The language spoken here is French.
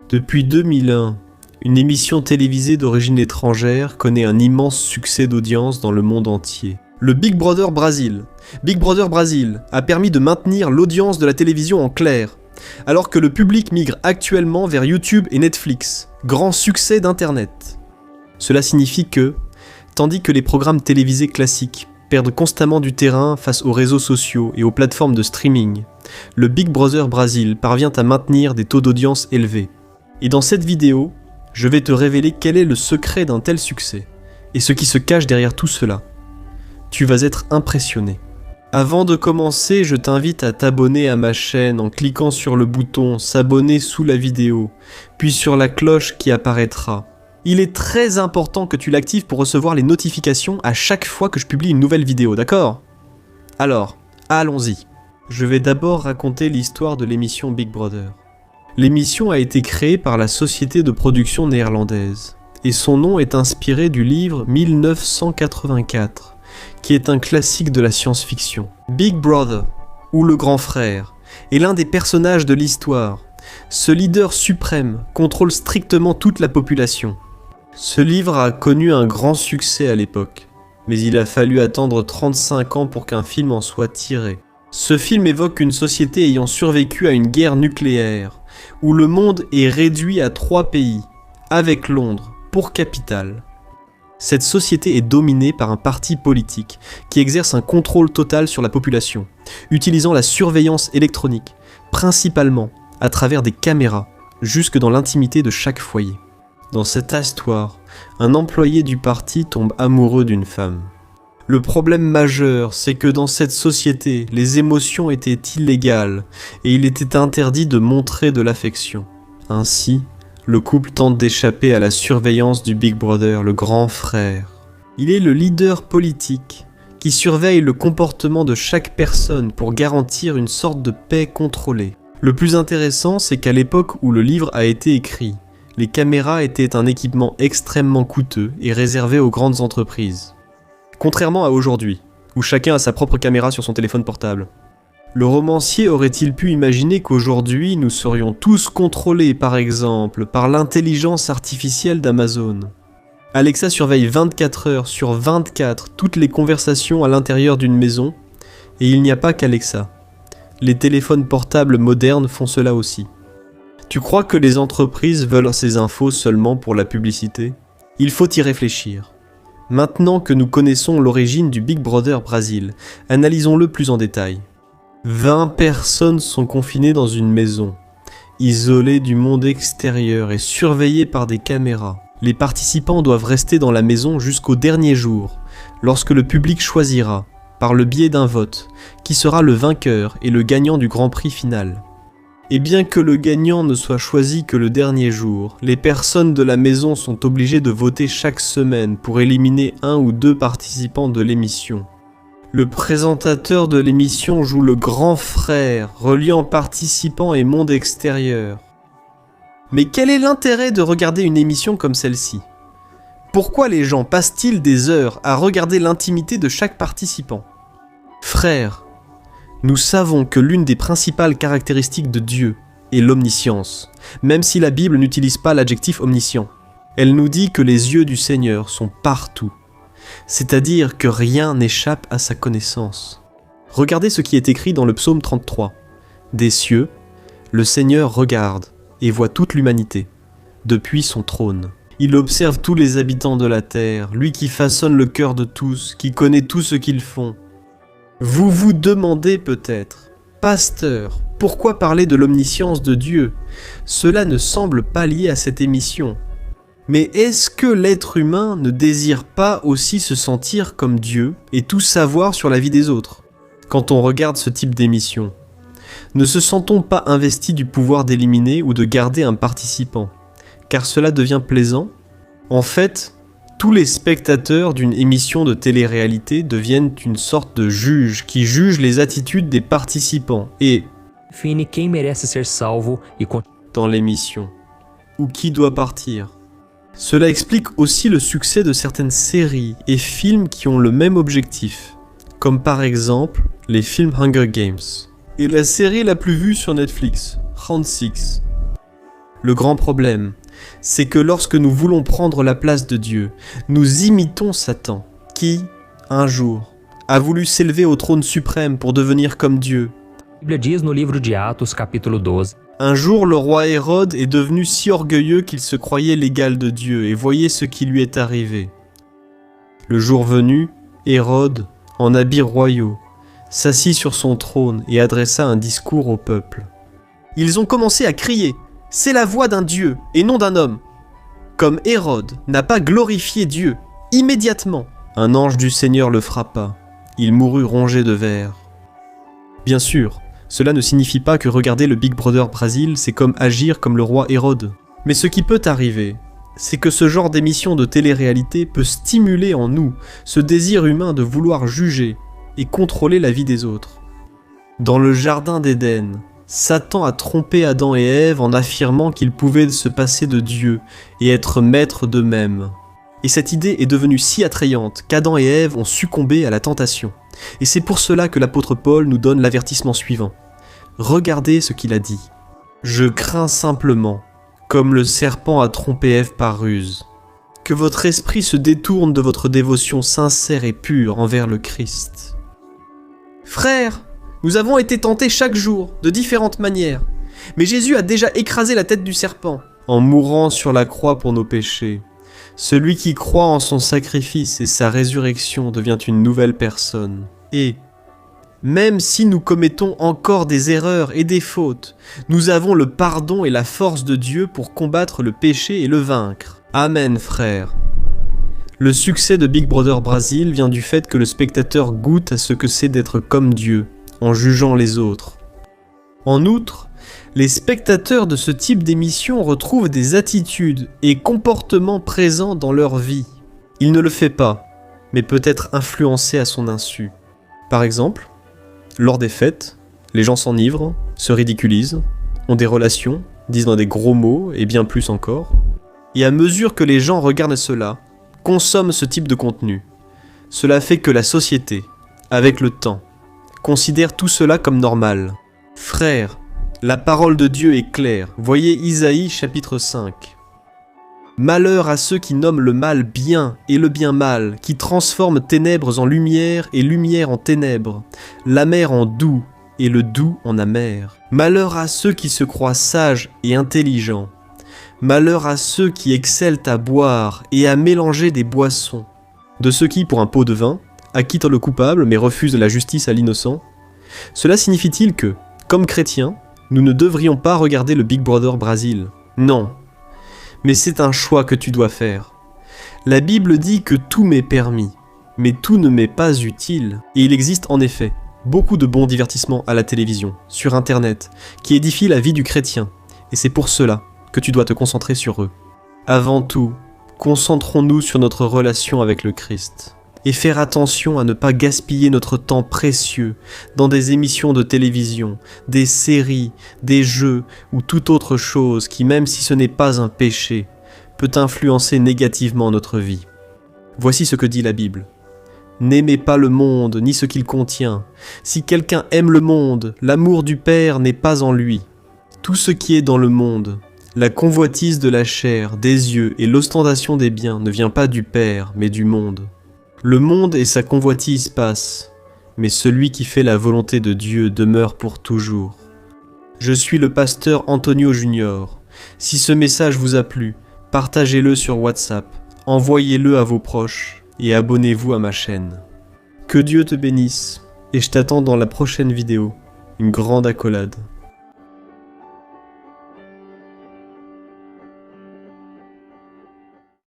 Depuis 2001, une émission télévisée d'origine étrangère connaît un immense succès d'audience dans le monde entier. Le Big Brother Brasil. Big Brother Brasil a permis de maintenir l'audience de la télévision en clair, alors que le public migre actuellement vers YouTube et Netflix, grand succès d'Internet. Cela signifie que, tandis que les programmes télévisés classiques perdent constamment du terrain face aux réseaux sociaux et aux plateformes de streaming, le Big Brother Brasil parvient à maintenir des taux d'audience élevés. Et dans cette vidéo, je vais te révéler quel est le secret d'un tel succès, et ce qui se cache derrière tout cela. Tu vas être impressionné. Avant de commencer, je t'invite à t'abonner à ma chaîne en cliquant sur le bouton s'abonner sous la vidéo, puis sur la cloche qui apparaîtra. Il est très important que tu l'actives pour recevoir les notifications à chaque fois que je publie une nouvelle vidéo, d'accord ? Alors, allons-y. Je vais d'abord raconter l'histoire de l'émission Big Brother. L'émission a été créée par la société de production néerlandaise, et son nom est inspiré du livre 1984, qui est un classique de la science-fiction. Big Brother, ou le grand frère, est l'un des personnages de l'histoire. Ce leader suprême contrôle strictement toute la population. Ce livre a connu un grand succès à l'époque, mais il a fallu attendre 35 ans pour qu'un film en soit tiré. Ce film évoque une société ayant survécu à une guerre nucléaire, où le monde est réduit à 3 pays, avec Londres pour capitale. Cette société est dominée par un parti politique qui exerce un contrôle total sur la population, utilisant la surveillance électronique, principalement à travers des caméras, jusque dans l'intimité de chaque foyer. Dans cette histoire, un employé du parti tombe amoureux d'une femme. Le problème majeur, c'est que dans cette société, les émotions étaient illégales et il était interdit de montrer de l'affection. Ainsi, le couple tente d'échapper à la surveillance du Big Brother, le grand frère. Il est le leader politique qui surveille le comportement de chaque personne pour garantir une sorte de paix contrôlée. Le plus intéressant, c'est qu'à l'époque où le livre a été écrit, les caméras étaient un équipement extrêmement coûteux et réservé aux grandes entreprises. Contrairement à aujourd'hui, où chacun a sa propre caméra sur son téléphone portable. Le romancier aurait-il pu imaginer qu'aujourd'hui nous serions tous contrôlés, par exemple, par l'intelligence artificielle d'Amazon ? Alexa surveille 24 heures sur 24 toutes les conversations à l'intérieur d'une maison, et il n'y a pas qu'Alexa. Les téléphones portables modernes font cela aussi. Tu crois que les entreprises veulent ces infos seulement pour la publicité ? Il faut y réfléchir. Maintenant que nous connaissons l'origine du Big Brother Brasil, analysons-le plus en détail. 20 personnes sont confinées dans une maison, isolées du monde extérieur et surveillées par des caméras. Les participants doivent rester dans la maison jusqu'au dernier jour, lorsque le public choisira, par le biais d'un vote, qui sera le vainqueur et le gagnant du Grand Prix final. Et bien que le gagnant ne soit choisi que le dernier jour, les personnes de la maison sont obligées de voter chaque semaine pour éliminer 1 ou 2 participants de l'émission. Le présentateur de l'émission joue le grand frère, reliant participants et monde extérieur. Mais quel est l'intérêt de regarder une émission comme celle-ci ? Pourquoi les gens passent-ils des heures à regarder l'intimité de chaque participant ? Frère, nous savons que l'une des principales caractéristiques de Dieu est l'omniscience, même si la Bible n'utilise pas l'adjectif omniscient. Elle nous dit que les yeux du Seigneur sont partout, c'est-à-dire que rien n'échappe à sa connaissance. Regardez ce qui est écrit dans le psaume 33. Des cieux, le Seigneur regarde et voit toute l'humanité, depuis son trône. Il observe tous les habitants de la terre, lui qui façonne le cœur de tous, qui connaît tout ce qu'ils font. Vous vous demandez peut-être, pasteur, pourquoi parler de l'omniscience de Dieu ? Cela ne semble pas lié à cette émission. Mais est-ce que l'être humain ne désire pas aussi se sentir comme Dieu et tout savoir sur la vie des autres ? Quand on regarde ce type d'émission, ne se sent-on pas investi du pouvoir d'éliminer ou de garder un participant ? Car cela devient plaisant ? En fait, tous les spectateurs d'une émission de télé-réalité deviennent une sorte de juge qui juge les attitudes des participants et, define quem merece ser salvo e dans l'émission, ou qui doit partir. Cela explique aussi le succès de certaines séries et films qui ont le même objectif, comme par exemple les films Hunger Games, et la série la plus vue sur Netflix, Round 6. Le grand problème, c'est que lorsque nous voulons prendre la place de Dieu, nous imitons Satan, qui, un jour, a voulu s'élever au trône suprême pour devenir comme Dieu. A Bíblia diz no livro de Atos, capítulo 12, Un jour, le roi Hérode est devenu si orgueilleux qu'il se croyait l'égal de Dieu, et voyez ce qui lui est arrivé. Le jour venu, Hérode, en habits royaux, s'assit sur son trône et adressa un discours au peuple. Ils ont commencé à crier « C'est la voix d'un Dieu et non d'un homme !» Comme Hérode n'a pas glorifié Dieu, immédiatement, un ange du Seigneur le frappa. Il mourut rongé de vers. Bien sûr, cela ne signifie pas que regarder le Big Brother Brasil, c'est comme agir comme le roi Hérode. Mais ce qui peut arriver, c'est que ce genre d'émission de télé-réalité peut stimuler en nous ce désir humain de vouloir juger et contrôler la vie des autres. Dans le jardin d'Éden, Satan a trompé Adam et Ève en affirmant qu'ils pouvaient se passer de Dieu et être maîtres d'eux-mêmes. Et cette idée est devenue si attrayante qu'Adam et Ève ont succombé à la tentation. Et c'est pour cela que l'apôtre Paul nous donne l'avertissement suivant. Regardez ce qu'il a dit. « Je crains simplement, comme le serpent a trompé Ève par ruse, que votre esprit se détourne de votre dévotion sincère et pure envers le Christ. » Frères, nous avons été tentés chaque jour, de différentes manières, mais Jésus a déjà écrasé la tête du serpent, en mourant sur la croix pour nos péchés. Celui qui croit en son sacrifice et sa résurrection devient une nouvelle personne. Et, même si nous commettons encore des erreurs et des fautes, nous avons le pardon et la force de Dieu pour combattre le péché et le vaincre. Amen, frères. Le succès de Big Brother Brasil vient du fait que le spectateur goûte à ce que c'est d'être comme Dieu, en jugeant les autres. En outre, les spectateurs de ce type d'émission retrouvent des attitudes et comportements présents dans leur vie. Il ne le fait pas, mais peut être influencé à son insu. Par exemple, lors des fêtes, les gens s'enivrent, se ridiculisent, ont des relations, disent des gros mots et bien plus encore. Et à mesure que les gens regardent cela, consomment ce type de contenu, cela fait que la société, avec le temps, considère tout cela comme normal. Frères, la parole de Dieu est claire. Voyez Isaïe chapitre 5. Malheur à ceux qui nomment le mal bien et le bien mal, qui transforment ténèbres en lumière et lumière en ténèbres, l'amer en doux et le doux en amer. Malheur à ceux qui se croient sages et intelligents. Malheur à ceux qui excellent à boire et à mélanger des boissons. De ceux qui, pour un pot de vin, acquittent le coupable mais refusent la justice à l'innocent. Cela signifie-t-il que, comme chrétiens, nous ne devrions pas regarder le Big Brother Brasil? Non. Mais c'est un choix que tu dois faire. La Bible dit que tout m'est permis, mais tout ne m'est pas utile. Et il existe en effet beaucoup de bons divertissements à la télévision, sur Internet, qui édifient la vie du chrétien. Et c'est pour cela que tu dois te concentrer sur eux. Avant tout, concentrons-nous sur notre relation avec le Christ. Et faire attention à ne pas gaspiller notre temps précieux dans des émissions de télévision, des séries, des jeux ou toute autre chose qui, même si ce n'est pas un péché, peut influencer négativement notre vie. Voici ce que dit la Bible. N'aimez pas le monde ni ce qu'il contient. Si quelqu'un aime le monde, l'amour du Père n'est pas en lui. Tout ce qui est dans le monde, la convoitise de la chair, des yeux et l'ostentation des biens ne vient pas du Père, mais du monde. Le monde et sa convoitise passent, mais celui qui fait la volonté de Dieu demeure pour toujours. Je suis le pasteur Antonio Junior. Si ce message vous a plu, partagez-le sur WhatsApp, envoyez-le à vos proches et abonnez-vous à ma chaîne. Que Dieu te bénisse, et je t'attends dans la prochaine vidéo, une grande accolade.